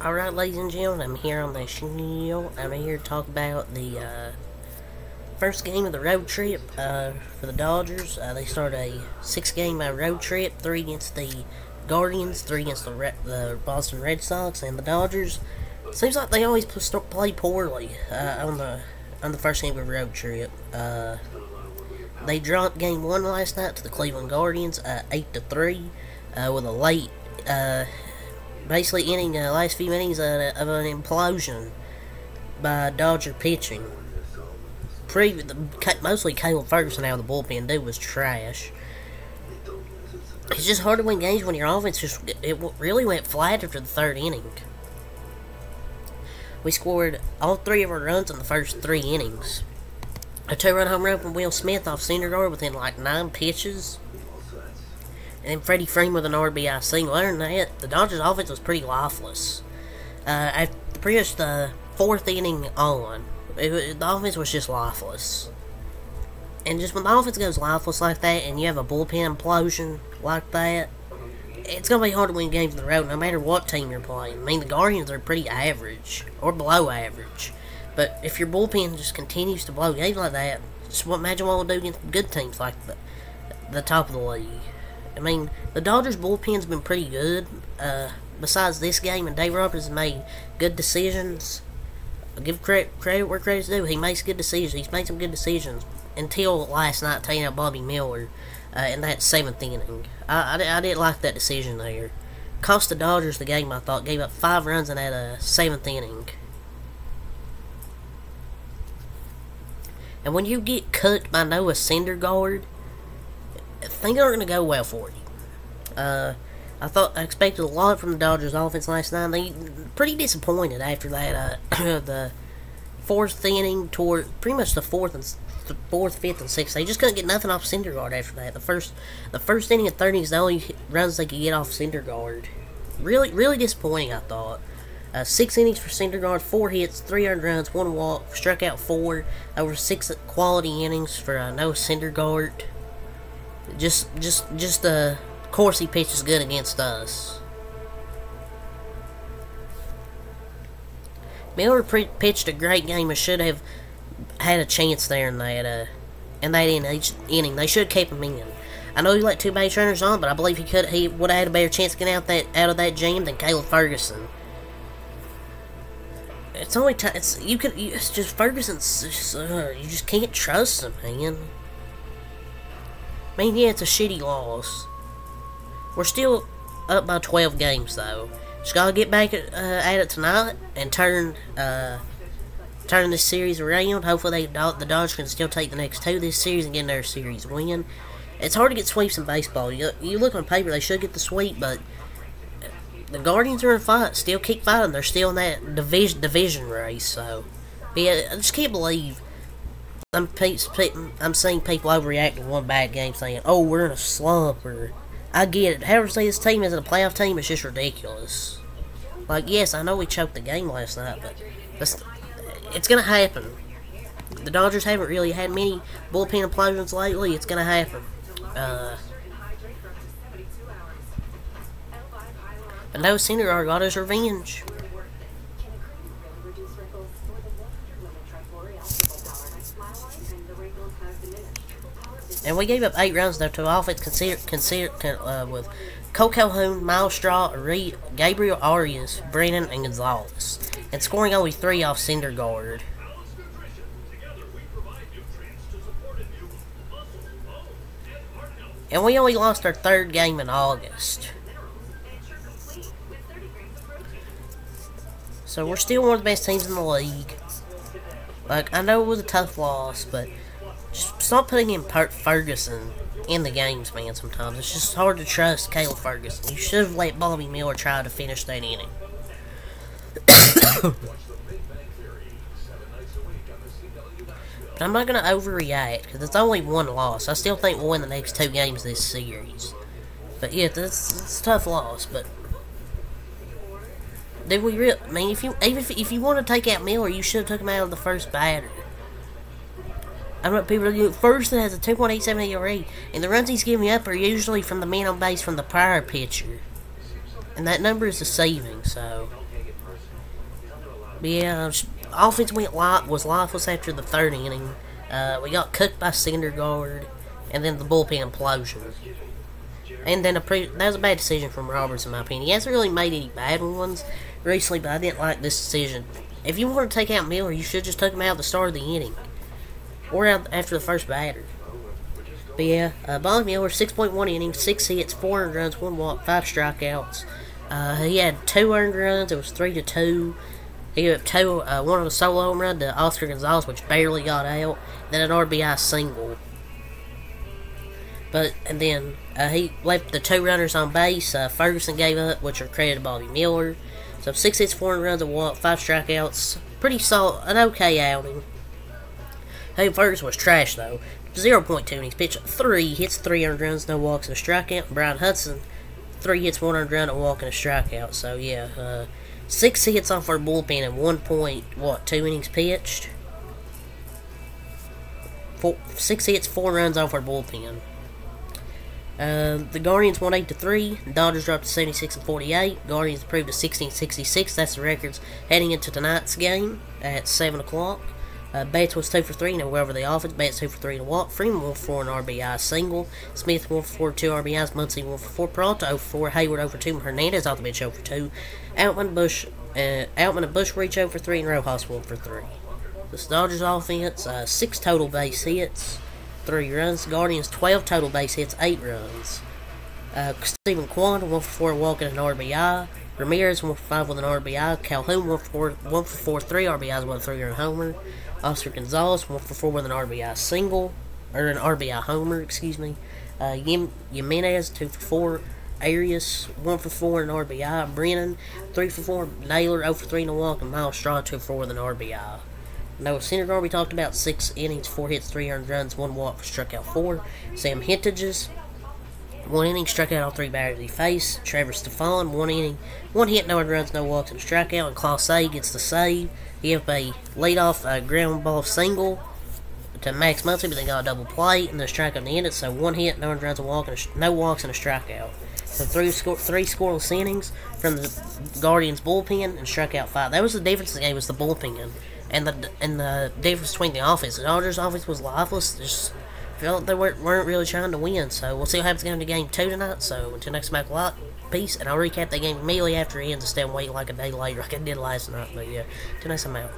Alright, ladies and gentlemen, I'm here on the channel. I'm here to talk about the first game of the road trip for the Dodgers. They started a 6-game road trip, 3 against the Guardians, 3 against the Boston Red Sox, and the Dodgers. Seems like they always play poorly on the first game of the road trip. They dropped game 1 last night to the Cleveland Guardians, 8-3, with a late basically ending the last few innings of an implosion by Dodger pitching. Mostly Caleb Ferguson out of the bullpen, dude was trash. It's just hard to win games when your offense it really went flat after the 3rd inning. We scored all 3 of our runs in the first 3 innings. A 2-run home run from Will Smith off Syndergaard within like 9 pitches. And then Freddie Freeman with an RBI single. Other than that, the Dodgers' offense was pretty lifeless. At pretty much the 4th inning on, the offense was just lifeless. And just when the offense goes lifeless like that, and you have a bullpen implosion like that, it's going to be hard to win games on the road, no matter what team you're playing. I mean, the Guardians are pretty average, or below average. But if your bullpen just continues to blow games like that, just imagine what we'll do against good teams like the top of the league. I mean, the Dodgers' bullpen's been pretty good. Besides this game, and Dave Roberts has made good decisions. I'll give credit where credit's due. He makes good decisions. He's made some good decisions until last night, taking out Bobby Miller in that 7th inning. I didn't like that decision there. Cost the Dodgers the game, I thought. Gave up 5 runs in that 7th inning. And when you get cooked by Noah Syndergaard, things aren't going to go well for you. I expected a lot from the Dodgers offense last night. They pretty disappointed after that. The 4th inning toward pretty much the 4th, 5th, and 6th. They just couldn't get nothing off Syndergaard after that. The first inning and 3rd inning is the only runs they could get off Syndergaard. Really disappointing, I thought. 6 innings for Syndergaard, 4 hits, 3 earned runs, 1 walk, struck out 4. Over 6 quality innings for Noah Syndergaard. Of course he pitches good against us. Miller pitched a great game and should have had a chance there in that inning. They should have kept him in. I know he let 2 base runners on, but I believe he would have had a better chance getting out of that jam than Caleb Ferguson. It's only it's just Ferguson's just, you just can't trust him, man. I mean, yeah, it's a shitty loss. We're still up by 12 games, though. Just gotta get back at it tonight and turn this series around. Hopefully, the Dodgers can still take the next 2 this series and get another series win. It's hard to get sweeps in baseball. You look on paper, they should get the sweep, but the Guardians are in fight. Still keep fighting. They're still in that division race. So, but yeah, I just can't believe. I'm seeing people overreact to one bad game, saying, "Oh, we're in a slump." Or I get it. However, say this team isn't a playoff team, it's just ridiculous. Like, yes, I know we choked the game last night, but it's gonna happen. The Dodgers haven't really had many bullpen implosions lately. It's gonna happen. But no, Syndergaard got his revenge. And we gave up 8 runs though to offense with Cole Calhoun, Miles Straw, Gabriel Arias, Brennan, and Gonzalez, and scoring only 3 off Syndergaard. And we only lost our 3rd game in August. So we're still one of the best teams in the league. Like, I know it was a tough loss, but just stop putting in Ferguson in the games, man, sometimes. It's just hard to trust Caleb Ferguson. You should have let Bobby Miller try to finish that inning. But I'm not going to overreact, because it's only 1 loss. I still think we'll win the next 2 games this series. But yeah, it's a tough loss, but did we really? I mean, if you want to take out Miller, you should have took him out of the first batter. I don't know, people Ferguson has a 2.87 ERA, and the runs he's giving up are usually from the man on base from the prior pitcher. And that number is deceiving, so But yeah, offense was lifeless after the third inning. We got cooked by Syndergaard, and then the bullpen implosion. And then that was a bad decision from Roberts, in my opinion. He hasn't really made any bad ones recently, but I didn't like this decision. If you want to take out Miller, you should just take him out at the start of the inning, or out after the first batter. But yeah, Bobby Miller, 6.1 innings, 6 hits, 4 earned runs, 1 walk, 5 strikeouts. He had 2 earned runs. It was 3-2. He had one of the solo home run to Oscar Gonzalez, which barely got out. Then an RBI single. And then he left the 2 runners on base. Ferguson gave up, which are credited to Bobby Miller. So 6 hits, 4 earned runs, a walk, 5 strikeouts. Pretty solid, an okay outing. Hey, Ferguson was trash though. 0.2 innings pitched, 3 hits, 3 earned runs, no walks, and a strikeout. Brian Hudson, 3 hits, 1 earned run, a walk, and a strikeout. So yeah, 6 hits off our bullpen and 2 innings pitched. 6 hits, 4 runs off our bullpen. The Guardians won 8-3. Dodgers dropped to 76-48. Guardians improved to 16-66. That's the records heading into tonight's game at 7 o'clock. Bates was 2 for 3 and went over the offense. Bates 2 for 3 and a walk. Freeman 1 for 4 and RBI single. Smith 1 for 4, 2 RBIs. Muncy 1 for 4. Peralta 0 for 4. Hayward 0 for 2. Hernandez off the bench 0 for 2. Outman and Bush reach 0 for 3 and Rojas 1 for 3. The Dodgers offense, 6 total base hits, 3 runs. Guardians 12 total base hits, 8 runs. Stephen Kwan 1 for 4 walking and an RBI. Ramirez 1 for 5 with an RBI. Calhoun 1 for 4, 3 RBIs with a 3-run homer. Oscar Gonzalez 1 for 4 with an RBI single, or an RBI homer, excuse me. Jimenez 2 for 4. Arias 1 for 4 and an RBI. Brennan 3 for 4. Naylor 0 for 3 and a walk, and Miles Straw 2 for 4 with an RBI. Noah Syndergaard, we talked about, 6 innings, 4 hits, 3 earned runs, 1 walk, struck out 4. Sam Hentages, 1 inning, struck out all 3 batters he faced. Trevor Stefan, 1 inning, 1 hit, no earned runs, no walks, and a strikeout. And Clase gets the save. He had a leadoff ground ball single to Max Muncy, but they got a double play, and the strikeout to end it. So 1 hit, no earned runs, a walk, and no walks, and a strikeout. So 3 scoreless innings from the Guardians bullpen, and struck out 5. That was the difference in the game, was the bullpen. And the difference between the offense. The Dodgers' offense was lifeless. Just felt they weren't really trying to win. So we'll see what happens going to game 2 tonight. So until next time, peace. And I'll recap that game immediately after it ends instead of wait like a day later like I did last night. But yeah, until next time, I'm out.